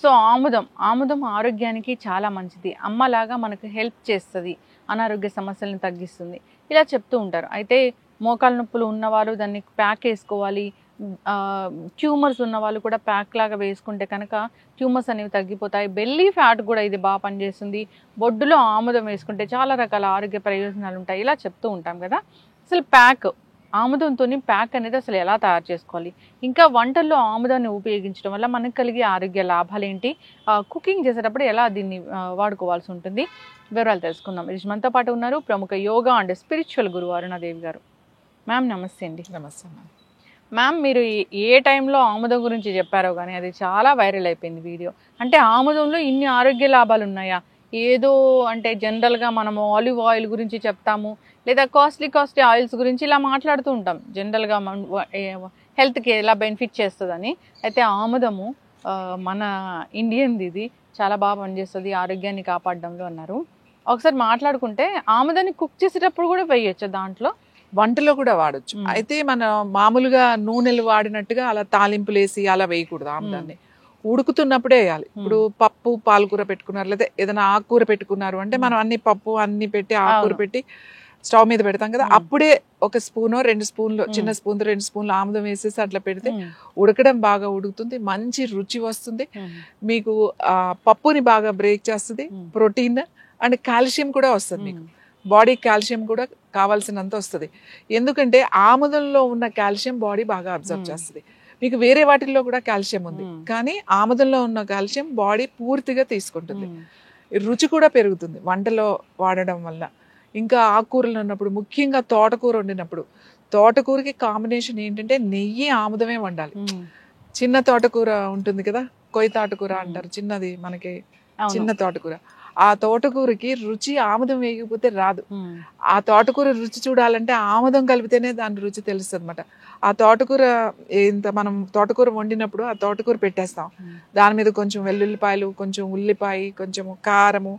So ఆముదం ఆరోగ్యానికి చాలా మంచిది, అమ్మలాగా మనకు హెల్ప్ చేస్తుంది, అనారోగ్య సమస్యలను తగ్గిస్తుంది ఇలా చెప్తూ ఉంటారు. అయితే మోకాలు నొప్పులు ఉన్నవాళ్ళు దాన్ని ప్యాక్ వేసుకోవాలి, ట్యూమర్స్ ఉన్న వాళ్ళు కూడా ప్యాక్ లాగా వేసుకుంటే కనుక ట్యూమర్స్ అనేవి తగ్గిపోతాయి. బెల్లీ ఫ్యాట్ కూడా ఇది బాగా పనిచేస్తుంది. బొడ్డులో ఆముదం వేసుకుంటే చాలా రకాల ఆరోగ్య ప్రయోజనాలు ఉంటాయి ఇలా చెప్తూ ఉంటాం కదా. అసలు ఆముదంతో ప్యాక్ అనేది అసలు ఎలా తయారు చేసుకోవాలి, ఇంకా వంటల్లో ఆముదాన్ని ఉపయోగించడం వల్ల మనకు కలిగే ఆరోగ్య లాభాలు ఏంటి, కుకింగ్ చేసేటప్పుడు ఎలా దీన్ని వాడుకోవాల్సి ఉంటుంది, వివరాలు తెలుసుకుందాం. ఇది మనతో పాటు ఉన్నారు ప్రముఖ యోగా అండ్ స్పిరిచువల్ గురువు అరుణాదేవి గారు. మ్యామ్ నమస్తే అండి. నమస్తే మ్యామ్. మ్యామ్ మీరు ఏ టైంలో ఆముదం గురించి చెప్పారో కానీ అది చాలా వైరల్ అయిపోయింది వీడియో. అంటే ఆముదంలో ఇన్ని ఆరోగ్య లాభాలు ఉన్నాయా? ఏదో అంటే జనరల్గా మనము ఆలివ్ ఆయిల్ గురించి చెప్తాము, లేదా కాస్ట్లీ ఆయిల్స్ గురించి ఇలా మాట్లాడుతూ ఉంటాం జనరల్గా హెల్త్కి ఎలా బెనిఫిట్ చేస్తుందని. అయితే ఆముదము మన ఇండియన్ది, ఇది చాలా బాగా పనిచేస్తుంది ఆరోగ్యాన్ని కాపాడడంలో అన్నారు. ఒకసారి మాట్లాడుకుంటే ఆముదాన్ని కుక్ చేసేటప్పుడు కూడా వేయచ్చు, దాంట్లో వంటలో కూడా వాడచ్చు. అయితే మన మామూలుగా నూనెలు వాడినట్టుగా అలా తాలింపులు వేసి అలా వేయకూడదు. ఆముదాన్ని ఉడుకుతున్నప్పుడే వేయాలి. ఇప్పుడు పప్పు పాలకూర పెట్టుకున్నారు, లేదా ఏదైనా ఆకుకూర పెట్టుకున్నారు అంటే మనం అన్ని పప్పు అన్ని పెట్టి ఆకుకూర పెట్టి స్టవ్ మీద పెడతాం కదా, అప్పుడే ఒక స్పూనో 2 స్పూన్లు చిన్న స్పూన్ 2 స్పూన్లు ఆముదం వేసేసి అట్లా పెడితే ఉడకడం బాగా ఉడుకుతుంది, మంచి రుచి వస్తుంది. మీకు పప్పుని బాగా బ్రేక్ చేస్తుంది, ప్రోటీన్ అండ్ కాల్షియం కూడా వస్తుంది. మీకు బాడీ కాల్షియం కూడా కావాల్సినంత వస్తుంది. ఎందుకంటే ఆముదంలో ఉన్న కాల్షియం బాడీ బాగా అబ్జర్వ్ చేస్తుంది. మీకు వేరే వాటిల్లో కూడా కాల్షియం ఉంది, కానీ ఆముదంలో ఉన్న కాల్షియం బాడీ పూర్తిగా తీసుకుంటుంది. రుచి కూడా పెరుగుతుంది వంటలో వాడడం వల్ల. ఇంకా ఆకుకూరలు ఉన్నప్పుడు, ముఖ్యంగా తోటకూర వండినప్పుడు, తోటకూరకి కాంబినేషన్ ఏంటంటే నెయ్యి ఆముదమే వండాలి. చిన్న తోటకూర ఉంటుంది కదా, కొయ్య తోటకూర అంటారు, చిన్నది మనకి చిన్న తోటకూర. ఆ తోటకూరకి రుచి ఆముదం వేయకపోతే రాదు. ఆ తోటకూర రుచి చూడాలంటే ఆముదం కలిపితేనే దాని రుచి తెలుస్తుంది అనమాట. ఆ తోటకూర మనం తోటకూర వండినప్పుడు ఆ తోటకూర పెట్టేస్తాం, దాని మీద కొంచెం వెల్లుల్లిపాయలు, కొంచెం ఉల్లిపాయ, కొంచెం కారము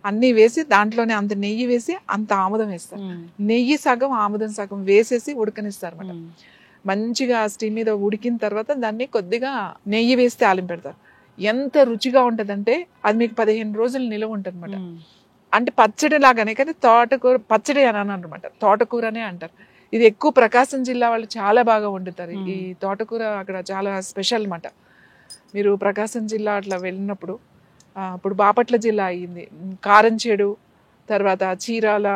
అన్నీ వేసి దాంట్లోనే అంత నెయ్యి వేసి అంత ఆముదం వేస్తారు. నెయ్యి సగం ఆముదం సగం వేసేసి ఉడకనిస్తారు అనమాట. మంచిగా స్టీమ్ మీద ఉడికిన తర్వాత దాన్ని కొద్దిగా నెయ్యి వేసి తాలింపు పెడతారు. ఎంత రుచిగా ఉంటుందంటే అది మీకు 15 రోజులు నిలువ ఉంటుంది అనమాట. అంటే పచ్చడి లాగానే, కానీ తోటకూర పచ్చడి అని అనమాట, తోటకూరనే అంటారు. ఇది ఎక్కువ ప్రకాశం జిల్లా వాళ్ళు చాలా బాగా వండుతారు ఈ తోటకూర. అక్కడ చాలా స్పెషల్ అనమాట. మీరు ప్రకాశం జిల్లా అట్లా వెళ్ళినప్పుడు, ఇప్పుడు బాపట్ల జిల్లా అయ్యింది, కారంచేడు, తర్వాత చీరాల,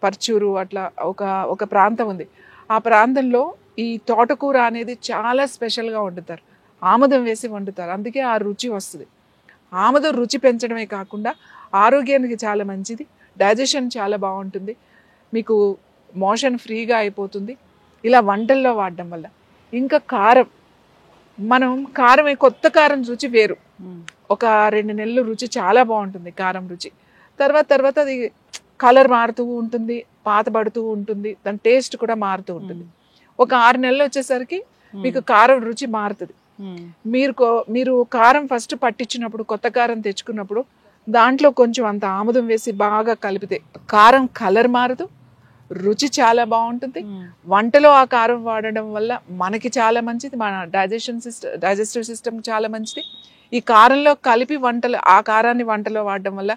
పర్చూరు, అట్లా ఒక ప్రాంతం ఉంది. ఆ ప్రాంతంలో ఈ తోటకూర అనేది చాలా స్పెషల్గా వండుతారు, ఆముదం వేసి వండుతారు. అందుకే ఆ రుచి వస్తుంది. ఆముదం రుచి పెంచడమే కాకుండా ఆరోగ్యానికి చాలా మంచిది, డైజెషన్ చాలా బాగుంటుంది, మీకు మోషన్ ఫ్రీగా అయిపోతుంది ఇలా వంటల్లో వాడడం వల్ల. ఇంకా కారం, మనం కారం కొత్త కారం రుచి వేరు. ఒక 2 నెలలు రుచి చాలా బాగుంటుంది కారం రుచి. తర్వాత అది కలర్ మారుతూ ఉంటుంది, పాతబడుతూ ఉంటుంది, దాని టేస్ట్ కూడా మారుతూ ఉంటుంది. ఒక 6 నెలలు వచ్చేసరికి మీకు కారం రుచి మారుతుంది. మీరు కారం ఫస్ట్ పట్టించినప్పుడు, కొత్త కారం తెచ్చుకున్నప్పుడు దాంట్లో కొంచెం అంత ఆముదం వేసి బాగా కలిపితే కారం కలర్ మారదు, రుచి చాలా బాగుంటుంది. వంటలో ఆ కారం వాడడం వల్ల మనకి చాలా మంచిది, మన డైజెస్టివ్ సిస్టమ్ చాలా మంచిది. ఈ కారంలో కలిపి ఆ కారాన్ని వంటలో వాడడం వల్ల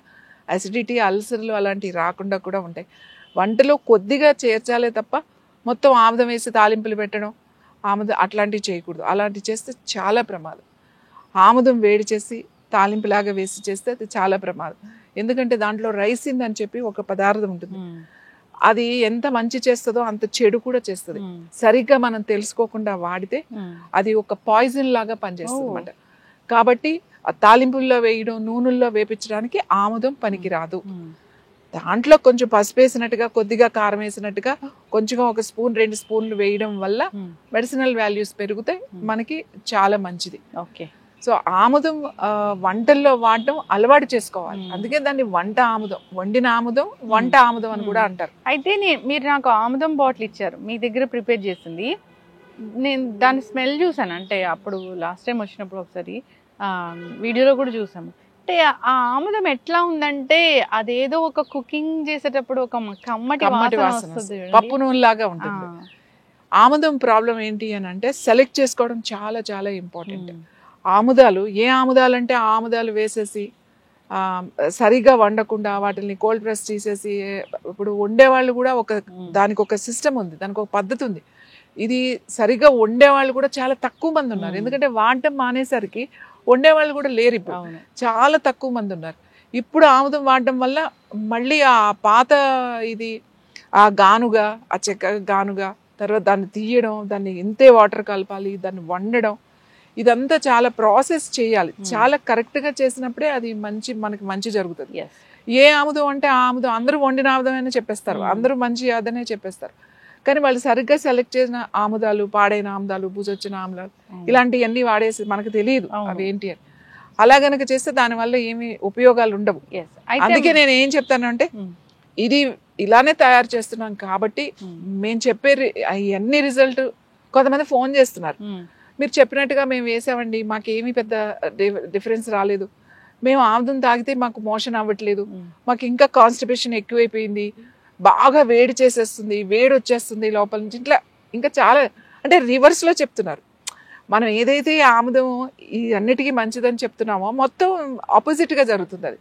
అసిడిటీ, అల్సర్లు అలాంటివి రాకుండా కూడా ఉంటాయి. వంటలో కొద్దిగా చేర్చాలే తప్ప మొత్తం ఆముదం వేసి తాలింపులు పెట్టడం, ఆముదం అట్లాంటివి చేయకూడదు. అలాంటివి చేస్తే చాలా ప్రమాదం. ఆముదం వేడి చేసి తాలింపులాగా వేసి చేస్తే అది చాలా ప్రమాదం. ఎందుకంటే దాంట్లో రైసిన్ అని చెప్పి ఒక పదార్థం ఉంటుంది, అది ఎంత మంచి చేస్తుందో అంత చెడు కూడా చేస్తుంది. సరిగ్గా మనం తెలుసుకోకుండా వాడితే అది ఒక పాయిజన్ లాగా పనిచేస్తుంది అన్నమాట. కాబట్టి తాలింపుల్లో వేయడం, నూనెల్లో వేపించడానికి ఆముదం పనికిరాదు. దాంట్లో కొంచెం పసుపు వేసినట్టుగా, కొద్దిగా కారం వేసినట్టుగా, కొంచెం 1 స్పూన్ 2 స్పూన్లు వేయడం వల్ల మెడిసినల్ వాల్యూస్ పెరుగుతాయి, మనకి చాలా మంచిది. ఓకే. సో ఆముదం వంటల్లో వాడడం అలవాటు చేసుకోవాలి. అందుకే దాన్ని వంట ఆముదం, వండిన ఆముదం, వంట ఆముదం అని కూడా అంటారు. అయితే మీరు నాకు ఆముదం బాటిల్ ఇచ్చారు, మీ దగ్గర ప్రిపేర్ చేసింది. నేను దాని స్మెల్ చూసాను, అంటే అప్పుడు లాస్ట్ టైం వచ్చినప్పుడు ఒకసారి వీడియోలో కూడా చూసాము. అంటే ఆ ఆముదం ఎట్లా ఉందంటే అదేదో ఒక కుకింగ్ చేసేటప్పుడు ఒక కమ్మటి వాసన వస్తుంది, పప్పు నూనె లాగా ఉంటుంది. ఆముదం ప్రాబ్లం ఏంటి అని అంటే సెలెక్ట్ చేసుకోవడం చాలా చాలా ఇంపార్టెంట్. ఆముదాలు ఏ ఆముదాలు అంటే ఆ ఆముదాలు వేసేసి సరిగా వండకుండా వాటిని కోల్డ్ ప్రెస్ చేసేసి, ఇప్పుడు వండేవాళ్ళు కూడా దానికి ఒక సిస్టమ్ ఉంది, దానికి ఒక పద్ధతి ఉంది. ఇది సరిగా వండేవాళ్ళు కూడా చాలా తక్కువ మంది ఉన్నారు. ఎందుకంటే వాడటం మానేసరికి వండేవాళ్ళు కూడా లేరు, ఇప్పుడు చాలా తక్కువ మంది ఉన్నారు. ఇప్పుడు ఆముదం వాడడం వల్ల మళ్ళీ ఆ పాత ఇది ఆ గానుగా, ఆ చెక్క గానుగా, తర్వాత దాన్ని తీయడం, దాన్ని ఇంతే వాటర్ కలపాలి, దాన్ని వండడం, ఇదంతా చాలా ప్రాసెస్ చేయాలి. చాలా కరెక్ట్గా చేసినప్పుడే అది మనకి మంచి జరుగుతుంది. ఏ ఆముదం అంటే ఆ ఆముదం అందరూ వండిన ఆముదం చెప్పేస్తారు, అందరూ మంచి అదనే చెప్పేస్తారు. కానీ వాళ్ళు సరిగ్గా సెలెక్ట్ చేసిన ఆముదాలు, పాడైన ఆముదాలు, బూజొచ్చిన ఆముదాలు, ఇలాంటివన్నీ వాడేసి మనకు తెలియదు అవి ఏంటి అని. అలా గనక చేస్తే దానివల్ల ఏమి ఉపయోగాలు ఉండవు. అందుకే నేను ఏం చెప్తానంటే, ఇది ఇలానే తయారు చేస్తున్నాం కాబట్టి మేము చెప్పే అన్ని రిజల్ట్, కొంతమంది ఫోన్ చేస్తున్నారు, మీరు చెప్పినట్టుగా మేము వేసామండి, మాకేమీ పెద్ద డిఫరెన్స్ రాలేదు, మేము ఆముదం తాగితే మాకు మోషన్ అవ్వట్లేదు, మాకు ఇంకా కాన్స్టిపేషన్ ఎక్కువైపోయింది, బాగా వేడి చేసేస్తుంది, వేడి వచ్చేస్తుంది లోపల నుంచి, ఇట్లా ఇంకా చాలా అంటే రివర్స్లో చెప్తున్నారు. మనం ఏదైతే ఆముదం ఈ అన్నిటికీ మంచిదని చెప్తున్నామో మొత్తం ఆపోజిట్గా జరుగుతుంది. అది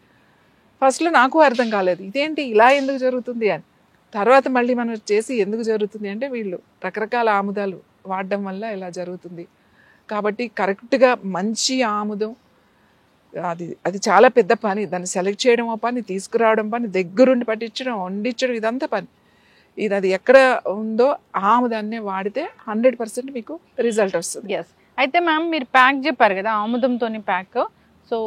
ఫస్ట్లో నాకు అర్థం కాలేదు, ఇదేంటి ఇలా ఎందుకు జరుగుతుంది అని. తర్వాత మళ్ళీ మనం చేసి ఎందుకు జరుగుతుంది అంటే, వీళ్ళు రకరకాల ఆముదాలు వాడడం వల్ల ఇలా జరుగుతుంది. కాబట్టి కరెక్ట్గా మంచి ఆముదం అది చాలా పెద్ద పని. దాన్ని సెలెక్ట్ చేయడం పని, తీసుకురావడం పని, దగ్గరుండి పట్టించడం, వండించడం, ఇదంతా పని. అది ఎక్కడ ఉందో ఆముదాన్నే వాడితే 100% మీకు రిజల్ట్ వస్తుంది. అయితే మ్యామ్, మీరు ప్యాక్ చెప్పారు కదా, ఆముదంతోని ప్యాక్. సో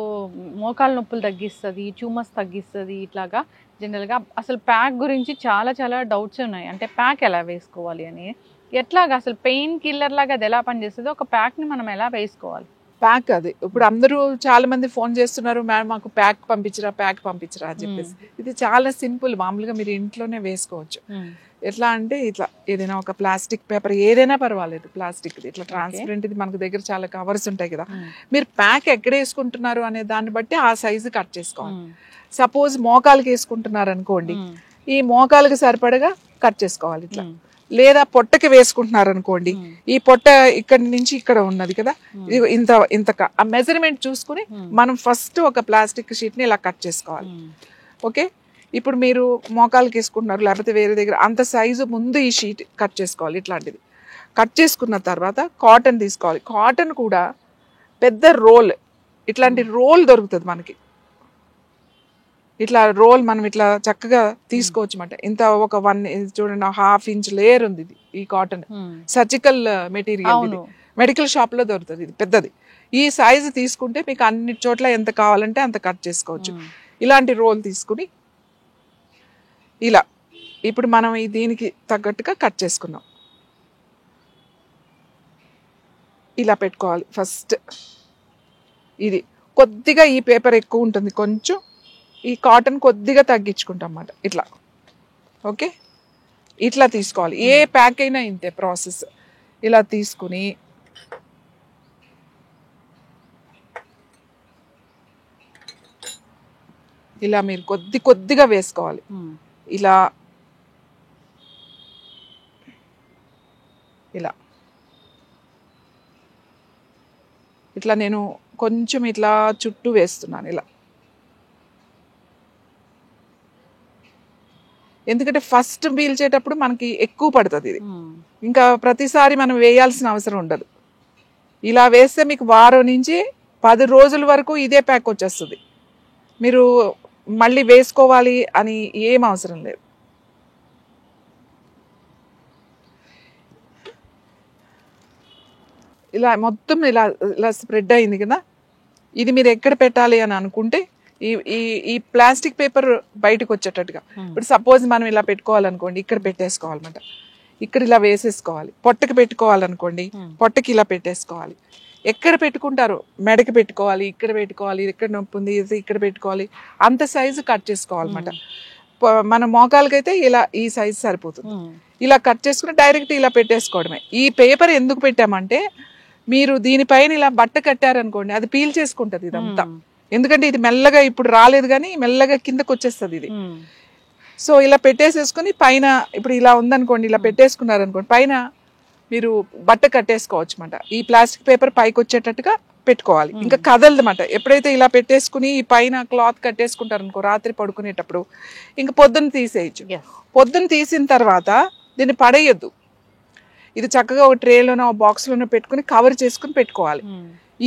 మోకాలు నొప్పులు తగ్గిస్తుంది, ట్యూమర్స్ తగ్గిస్తుంది, ఇట్లాగా జనరల్గా అసలు ప్యాక్ గురించి చాలా చాలా డౌట్స్ ఉన్నాయి. అంటే ప్యాక్ ఎలా వేసుకోవాలి అని, ఎట్లాగా అసలు పెయిన్ కిల్లర్ లాగా అది ఎలా పనిచేస్తుంది, ఒక ప్యాక్ని మనం ఎలా వేసుకోవాలి? ప్యాక్ అది ఇప్పుడు అందరూ చాలా మంది ఫోన్ చేస్తున్నారు, మేడం మాకు ప్యాక్ పంపించరా అని చెప్పేసి. ఇది చాలా సింపుల్, మామూలుగా మీరు ఇంట్లోనే వేసుకోవచ్చు. ఎట్లా అంటే, ఇట్లా ఏదైనా ఒక ప్లాస్టిక్ పేపర్, ఏదైనా పర్వాలేదు, ప్లాస్టిక్ ఇట్లా ట్రాన్స్పరెంట్, ఇది మనకు దగ్గర చాలా కవర్స్ ఉంటాయి కదా, మీరు ప్యాక్ ఎక్కడ వేసుకుంటున్నారు అనే దాన్ని బట్టి ఆ సైజు కట్ చేసుకోవాలి. సపోజ్ మోకాలకి వేసుకుంటున్నారు అనుకోండి, ఈ మోకాలకి సరిపడగా కట్ చేసుకోవాలి ఇట్లా. లేదా పొట్టకి వేసుకుంటున్నారు అనుకోండి, ఈ పొట్ట ఇక్కడ నుంచి ఇక్కడ ఉన్నది కదా, ఇది ఇంత ఆ మెజర్మెంట్ చూసుకుని మనం ఫస్ట్ ఒక ప్లాస్టిక్ షీట్ ని ఇలా కట్ చేసుకోవాలి. ఓకే, ఇప్పుడు మీరు మోకాలకి వేసుకుంటున్నారు, లేకపోతే వేరే దగ్గర, అంత సైజు ముందు ఈ షీట్ కట్ చేసుకోవాలి. ఇట్లాంటిది కట్ చేసుకున్న తర్వాత కాటన్ తీసుకోవాలి. కాటన్ కూడా పెద్ద రోల్, ఇట్లాంటి రోల్ దొరుకుతుంది మనకి. ఇట్లా రోల్ మనం ఇట్లా చక్కగా తీసుకోవచ్చు అన్నమాట. ఇంత ఒక 1 చూడండి, 1/2 ఇంచ్ లేయర్ ఉంది ఇది. ఈ కాటన్ సర్జికల్ మెటీరియల్, ఇది మెడికల్ షాప్ లో దొరుకుతుంది, ఇది పెద్దది. ఈ సైజు తీసుకుంటే మీకు అన్ని చోట్ల ఎంత కావాలంటే అంత కట్ చేసుకోవచ్చు. ఇలాంటి రోల్ తీసుకుని ఇలా ఇప్పుడు మనం దీనికి తగ్గట్టుగా కట్ చేసుకున్నాం. ఇలా పెట్టుకోవాలి ఫస్ట్. ఇది కొద్దిగా ఈ పేపర్ ఎక్కువ ఉంటుంది, కొంచెం ఈ కాటన్ కొద్దిగా తగ్గించుకుంటాం అన్నమాట ఇట్లా. ఓకే, ఇట్లా తీసుకోవాలి. ఏ ప్యాక్ అయినా ఇంతే ప్రాసెస్. ఇలా తీసుకుని ఇలా మీరు కొద్దిగా వేసుకోవాలి. ఇలా ఇలా ఇట్లా నేను కొంచెం ఇట్లా చుట్టూ వేస్తున్నాను ఇలా. ఎందుకంటే ఫస్ట్ పీల్చేటప్పుడు మనకి ఎక్కువ పడుతుంది ఇది, ఇంకా ప్రతిసారి మనం వేయాల్సిన అవసరం ఉండదు. ఇలా వేస్తే మీకు వారం నుంచి 10 రోజుల వరకు ఇదే ప్యాక్ వచ్చేస్తుంది. మీరు మళ్ళీ వేసుకోవాలి అని ఏం అవసరం లేదు. ఇలా మొత్తం ఇలా స్ప్రెడ్ అయింది కదా. ఇది మీరు ఎక్కడ పెట్టాలి అని అనుకుంటే ఈ ప్లాస్టిక్ పేపర్ బయటకు వచ్చేటట్టుగా, ఇప్పుడు సపోజ్ మనం ఇలా పెట్టుకోవాలనుకోండి, ఇక్కడ పెట్టేసుకోవాలన్నమాట. ఇక్కడ ఇలా వేసేసుకోవాలి. పొట్టకి పెట్టుకోవాలనుకోండి, పొట్టకి ఇలా పెట్టేసుకోవాలి. ఎక్కడ పెట్టుకుంటారు, మెడకి పెట్టుకోవాలి, ఇక్కడ పెట్టుకోవాలి, ఎక్కడ నొప్పి ఉంది ఇక్కడ పెట్టుకోవాలి, అంత సైజు కట్ చేసుకోవాలన్నమాట. మన మోకాలకైతే ఇలా ఈ సైజు సరిపోతుంది. ఇలా కట్ చేసుకుని డైరెక్ట్ ఇలా పెట్టేసుకోవడమే. ఈ పేపర్ ఎందుకు పెట్టామంటే, మీరు దీనిపైన ఇలా బట్ట కట్టారనుకోండి, అది పీల్ చేసుకుంటది ఇదంతా. ఎందుకంటే ఇది మెల్లగా ఇప్పుడు రాలేదు కానీ మెల్లగా కిందకు వచ్చేస్తుంది ఇది. సో ఇలా పెట్టేసేసుకుని పైన, ఇప్పుడు ఇలా ఉందనుకోండి, ఇలా పెట్టేసుకున్నారనుకోండి, పైన మీరు బట్ట కట్టేసుకోవచ్చు అన్నమాట. ఈ ప్లాస్టిక్ పేపర్ పైకి వచ్చేటట్టుగా పెట్టుకోవాలి, ఇంకా కదలదన్నమాట. ఎప్పుడైతే ఇలా పెట్టేసుకుని ఈ పైన క్లాత్ కట్టేసుకుంటారు అనుకో రాత్రి పడుకునేటప్పుడు, ఇంకా పొద్దున్న తీసేయచ్చు. పొద్దున్న తీసిన తర్వాత దీన్ని పడేయద్దు, ఇది చక్కగా ఒక ట్రేలోనో బాక్స్లోనో పెట్టుకుని కవర్ చేసుకుని పెట్టుకోవాలి.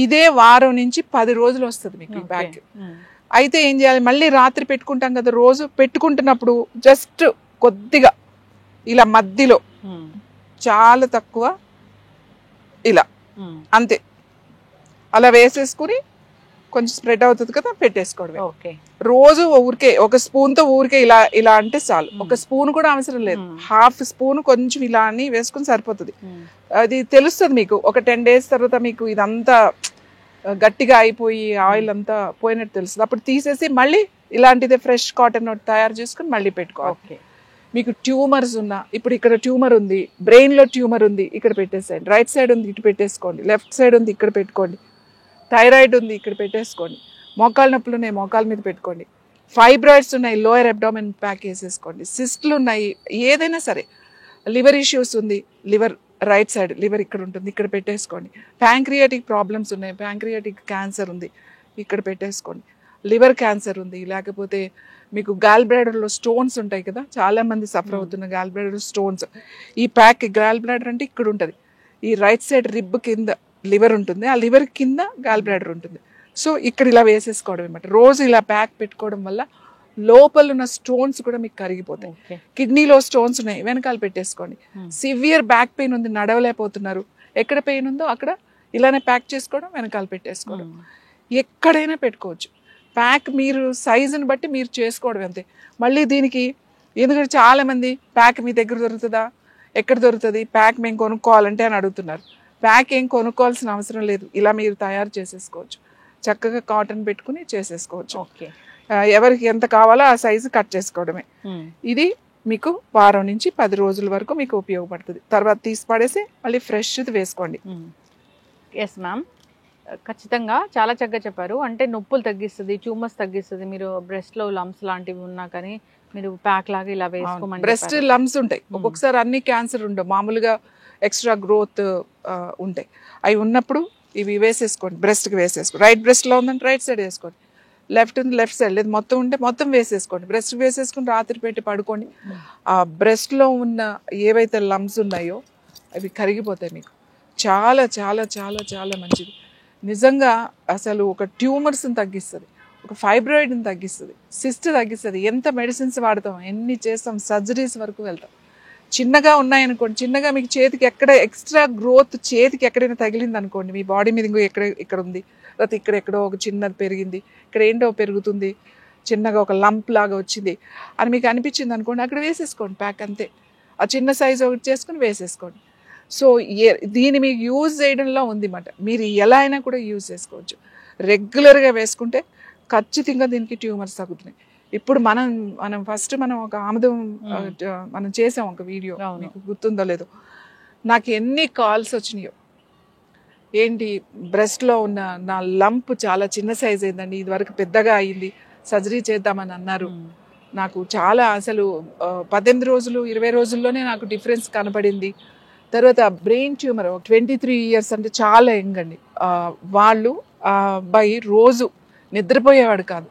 ఇదే వారం నుంచి 10 రోజులు వస్తుంది మీకు ఈ బ్యాగ్. అయితే ఏం చేయాలి, మళ్ళీ రాత్రి పెట్టుకుంటాం కదా, రోజు పెట్టుకుంటున్నప్పుడు జస్ట్ కొద్దిగా ఇలా మధ్యలో చాలా తక్కువ ఇలా అంతే అలా వేసేసుకుని కొంచెం స్ప్రెడ్ అవుతుంది కదా పెట్టేసుకోవడం. రోజు ఊరికే ఒక స్పూన్ తో ఊరికే ఇలా ఇలా అంటే చాలు, ఒక స్పూన్ కూడా అవసరం లేదు, హాఫ్ స్పూన్ కొంచెం ఇలా అని వేసుకుని సరిపోతుంది. అది తెలుస్తుంది మీకు ఒక 10 days తర్వాత మీకు ఇదంతా గట్టిగా అయిపోయి ఆయిల్ అంతా పోయినట్టు తెలుస్తుంది. అప్పుడు తీసేసి మళ్ళీ ఇలాంటిదే ఫ్రెష్ కాటన్ తయారు చేసుకుని మళ్ళీ పెట్టుకోవాలి. మీకు ట్యూమర్స్ ఉన్నా, ఇప్పుడు ఇక్కడ ట్యూమర్ ఉంది, బ్రెయిన్ లో ట్యూమర్ ఉంది, ఇక్కడ పెట్టేసేయండి. రైట్ సైడ్ ఉంది ఇటు పెట్టేసుకోండి, లెఫ్ట్ సైడ్ ఉంది ఇక్కడ పెట్టుకోండి, థైరాయిడ్ ఉంది ఇక్కడ పెట్టేసుకోండి, మోకాలు నొప్పులు ఉన్నాయి మోకాల మీద పెట్టుకోండి, ఫైబ్రాయిడ్స్ ఉన్నాయి లోయర్ అబ్డామిన్ ప్యాక్ వేసేసుకోండి, సిస్ట్లు ఉన్నాయి ఏదైనా సరే, లివర్ ఇష్యూస్ ఉంది లివర్ రైట్ సైడ్ లివర్ ఇక్కడ ఉంటుంది ఇక్కడ పెట్టేసుకోండి, ప్యాంక్రియాటిక్ ప్రాబ్లమ్స్ ఉన్నాయి ప్యాంక్రియాటిక్ క్యాన్సర్ ఉంది ఇక్కడ పెట్టేసుకోండి, లివర్ క్యాన్సర్ ఉంది, లేకపోతే మీకు గాల్ బ్లాడర్లో స్టోన్స్ ఉంటాయి కదా, చాలా మంది సఫర్ అవుతున్న గాల్ బ్లాడర్ స్టోన్స్, ఈ ప్యాక్ గాల్ బ్లాడర్ అంటే ఇక్కడ ఉంటుంది, ఈ రైట్ సైడ్ రిబ్ కింద లివర్ ఉంటుంది, ఆ లివర్ కింద గాల్ బ్లాడర్ ఉంటుంది. సో ఇక్కడ ఇలా వేసేసుకోవడం అనమాట. రోజు ఇలా ప్యాక్ పెట్టుకోవడం వల్ల లోపల ఉన్న స్టోన్స్ కూడా మీకు కరిగిపోతాయి. కిడ్నీలో స్టోన్స్ ఉన్నాయి వెనకాల పెట్టేసుకోండి. సివియర్ బ్యాక్ పెయిన్ ఉంది నడవలేకపోతున్నారు, ఎక్కడ పెయిన్ ఉందో అక్కడ ఇలానే ప్యాక్ చేసుకోవడం వెనకాల పెట్టేసుకోవడం, ఎక్కడైనా పెట్టుకోవచ్చు. ప్యాక్ మీరు సైజుని బట్టి మీరు చేసుకోవడం అంతే. మళ్ళీ దీనికి ఎందుకంటే చాలా మంది ప్యాక్ మీ దగ్గర దొరుకుతుందా, ఎక్కడ దొరుకుతుంది, ప్యాక్ మేము కొనుక్కోవాలంటే అని అడుగుతున్నారు. ప్యాక్ ఏం కొనుక్కోవాల్సిన అవసరం లేదు, ఇలా మీరు తయారు చేసేసుకోవచ్చు, చక్కగా కాటన్ పెట్టుకుని చేసేసుకోవచ్చు. ఎవరికి ఎంత కావాలో ఆ సైజు కట్ చేసుకోవడమే. ఇది మీకు వారం నుంచి 10 రోజుల వరకు మీకు ఉపయోగపడుతుంది. తర్వాత తీసి పడేసి మళ్ళీ ఫ్రెష్ వేసుకోండి. ఎస్ మ్యామ్, ఖచ్చితంగా చాలా చక్కగా చెప్పారు. అంటే నొప్పులు తగ్గిస్తుంది, ట్యూమర్స్ తగ్గిస్తుంది. మీరు బ్రెస్ట్ లో లమ్స్ లాంటివి ఉన్నా కానీ మీరు ప్యాక్ లాగా ఇలా వేసుకోమని. బ్రెస్ట్ లమ్స్ ఉంటాయి ఒక్కొక్కసారి, అన్ని క్యాన్సర్ ఉండవు, మామూలుగా ఎక్స్ట్రా గ్రోత్ ఉంటాయి. అవి ఉన్నప్పుడు ఇవి వేసేసుకోండి, బ్రెస్ట్కి వేసేసుకోండి. రైట్ బ్రెస్ట్లో ఉందంటే రైట్ సైడ్ వేసుకోండి, లెఫ్ట్ ఉంది లెఫ్ట్ సైడ్, లేదు మొత్తం ఉంటే మొత్తం వేసేసుకోండి. బ్రెస్ట్కి వేసేసుకుని రాత్రి పెట్టి పడుకోండి. ఆ బ్రెస్ట్లో ఉన్న ఏవైతే లమ్స్ ఉన్నాయో అవి కరిగిపోతాయి. మీకు చాలా చాలా చాలా చాలా మంచిది నిజంగా. అసలు ఒక ట్యూమర్స్ని తగ్గిస్తుంది, ఒక ఫైబ్రాయిడ్ని తగ్గిస్తుంది, సిస్ట్ తగ్గిస్తుంది. ఎంత మెడిసిన్స్ వాడతాం, ఎన్ని చేస్తాం, సర్జరీస్ వరకు వెళ్తాం. చిన్నగా ఉన్నాయనుకోండి, చిన్నగా మీకు చేతికి ఎక్కడ ఎక్స్ట్రా గ్రోత్ చేతికి ఎక్కడైనా తగిలింది అనుకోండి, మీ బాడీ మీద ఇంకో ఇక్కడ ఉంది, లేకపోతే ఇక్కడ ఎక్కడో ఒక చిన్నది పెరిగింది, ఇక్కడ ఏంటో పెరుగుతుంది, చిన్నగా ఒక లంప్ లాగా వచ్చింది అని మీకు అనిపించింది అనుకోండి, అక్కడ వేసేసుకోండి ప్యాక్ అంతే. ఆ చిన్న సైజు ఒకటి చేసుకుని వేసేసుకోండి. సో దీన్ని మీకు యూజ్ చేయడంలో ఉంది మాట, మీరు ఎలా అయినా కూడా యూజ్ చేసుకోవచ్చు. రెగ్యులర్గా వేసుకుంటే ఖచ్చితంగా దీనికి ట్యూమర్స్ తగ్గుతున్నాయి. ఇప్పుడు మనం ఫస్ట్ ఒక ఆముదం మనం చేసాం ఒక వీడియో, మీకు గుర్తుందో లేదో, నాకు ఎన్ని కాల్స్ వచ్చినాయో, ఏంటి బ్రెస్ట్లో ఉన్న నా లంప్ చాలా చిన్న సైజ్ అయిందండి, ఇది వరకు పెద్దగా అయింది, సర్జరీ చేద్దామని అన్నారు. నాకు చాలా అసలు 18 రోజులు 20 రోజుల్లోనే నాకు డిఫరెన్స్ కనపడింది. తర్వాత బ్రెయిన్ ట్యూమర్ 23 years అంటే చాలా యంగ్ అండి. వాళ్ళు ఆ అబ్బాయి రోజు నిద్రపోయేవాడు కాదు,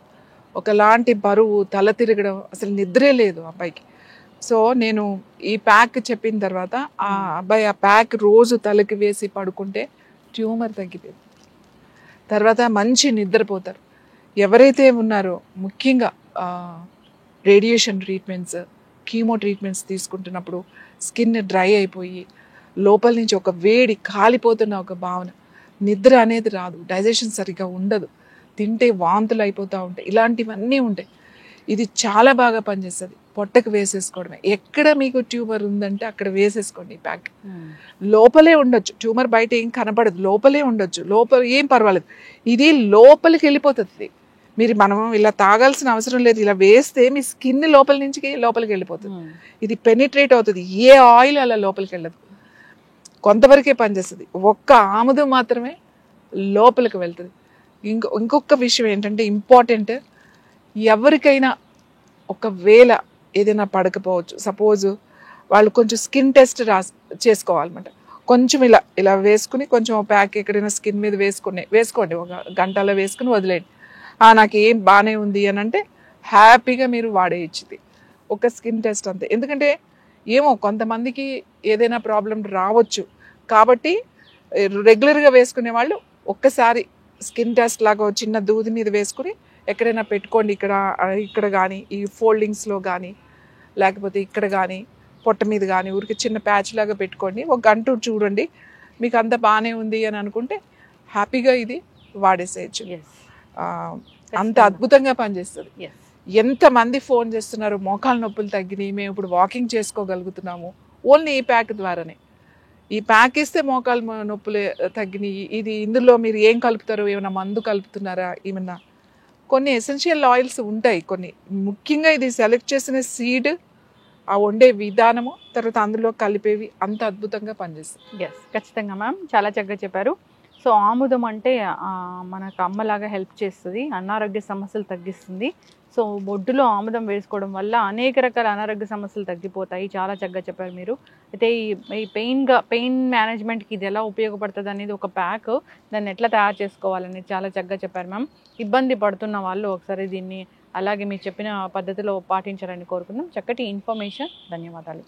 ఒకలాంటి బరువు, తల తిరగడం, అసలు నిద్రే లేదు అబ్బాయికి. సో నేను ఈ ప్యాక్ చెప్పిన తర్వాత ఆ అబ్బాయి ఆ ప్యాక్ రోజు తలకి వేసి పడుకుంటే ట్యూమర్ తగ్గిపోయింది. తర్వాత మంచి నిద్రపోతారు. ఎవరైతే ఉన్నారో ముఖ్యంగా రేడియేషన్ ట్రీట్మెంట్స్, కీమో ట్రీట్మెంట్స్ తీసుకుంటున్నప్పుడు స్కిన్ డ్రై అయిపోయి లోపల నుంచి ఒక వేడి కాలిపోతున్న ఒక భావన, నిద్ర అనేది రాదు, డైజెషన్ సరిగ్గా ఉండదు, తింటే వాంతులు అయిపోతూ ఉంటాయి, ఇలాంటివన్నీ ఉంటాయి. ఇది చాలా బాగా పనిచేస్తుంది. పొట్టకు వేసేసుకోవడమే. ఎక్కడ మీకు ట్యూమర్ ఉందంటే అక్కడ వేసేసుకోండి ఈ ప్యాక్. లోపలే ఉండొచ్చు ట్యూమర్, బయట ఏం కనపడదు, లోపలే ఉండొచ్చు, లోపల ఏం పర్వాలేదు. ఇది లోపలికి వెళ్ళిపోతుంది. మనం ఇలా తాగాల్సిన అవసరం లేదు, ఇలా వేస్తే మీ స్కిన్ లోపల నుంచి లోపలికి వెళ్ళిపోతుంది. ఇది పెనిట్రేట్ అవుతుంది, ఏ ఆయిల్ అలా లోపలికి వెళ్ళదు, కొంతవరకే పనిచేస్తుంది. ఒక్క ఆముదం మాత్రమే లోపలికి వెళ్తుంది. ఇంకొక విషయం ఏంటంటే ఇంపార్టెంట్, ఎవరికైనా ఒకవేళ ఏదైనా పడకపోవచ్చు, సపోజ్ వాళ్ళు కొంచెం స్కిన్ టెస్ట్ చేసుకోవాలన్నమాట. కొంచెం ఇలా ఇలా వేసుకుని కొంచెం ప్యాక్ ఎక్కడైనా స్కిన్ మీద వేసుకోండి, ఒక గంటలో వేసుకుని వదిలేయండి. నాకు ఏం బాగానే ఉంది అని అంటే హ్యాపీగా మీరు వాడేయచ్చు. ఒక స్కిన్ టెస్ట్ అంతే. ఎందుకంటే ఏమో కొంతమందికి ఏదైనా ప్రాబ్లం రావచ్చు కాబట్టి రెగ్యులర్గా వేసుకునే వాళ్ళు ఒక్కసారి స్కిన్ టెస్ట్ లాగా చిన్న దూది మీద వేసుకుని ఎక్కడైనా పెట్టుకోండి. ఇక్కడ కానీ ఈ ఫోల్డింగ్స్లో కానీ లేకపోతే ఇక్కడ కానీ పొట్ట మీద కానీ ఊరికి చిన్న ప్యాచ్ లాగా పెట్టుకోండి. ఒక గంట చూడండి, మీకు అంత బాగానే ఉంది అని అనుకుంటే హ్యాపీగా ఇది వాడేసేయచ్చు. అంత అద్భుతంగా పనిచేస్తుంది. ఎంతమంది ఫోన్ చేస్తున్నారు, మోకాలు నొప్పులు తగ్గినాయి, మేము ఇప్పుడు వాకింగ్ చేసుకోగలుగుతున్నాము ఓన్లీ ఈ ప్యాక్ ద్వారానే. ఈ ప్యాక్ ఇస్తే మోకాలు నొప్పులు తగ్గినాయి. ఇందులో మీరు ఏం కలుపుతారు, ఏమైనా మందు కలుపుతున్నారా, ఏమన్నా కొన్ని ఎసెన్షియల్ ఆయిల్స్ ఉంటాయి కొన్ని. ముఖ్యంగా ఇది సెలెక్ట్ చేసిన సీడ్, ఆ వండే విధానము, తర్వాత అందులో కలిపేవి అంత అద్భుతంగా పనిచేస్తుంది. ఖచ్చితంగా మ్యామ్, చాలా చక్కగా చెప్పారు. సో ఆముదం అంటే మనకు అమ్మలాగా హెల్ప్ చేస్తుంది, అనారోగ్య సమస్యలు తగ్గిస్తుంది. సో బొడ్డులో ఆముదం వేసుకోవడం వల్ల అనేక రకాల అనారోగ్య సమస్యలు తగ్గిపోతాయి. చాలా చక్కగా చెప్పారు మీరు. అయితే ఈ పెయిన్ మేనేజ్మెంట్కి ఇది ఎలా ఉపయోగపడుతుంది అనేది ఒక ప్యాక్, దాన్ని ఎట్లా తయారు చేసుకోవాలనేది చాలా చక్కగా చెప్పారు మ్యామ్. ఇబ్బంది పడుతున్న వాళ్ళు ఒకసారి దీన్ని అలాగే మీరు చెప్పిన పద్ధతిలో పాటించాలని కోరుకుందాం. చక్కటి ఇన్ఫర్మేషన్, ధన్యవాదాలు.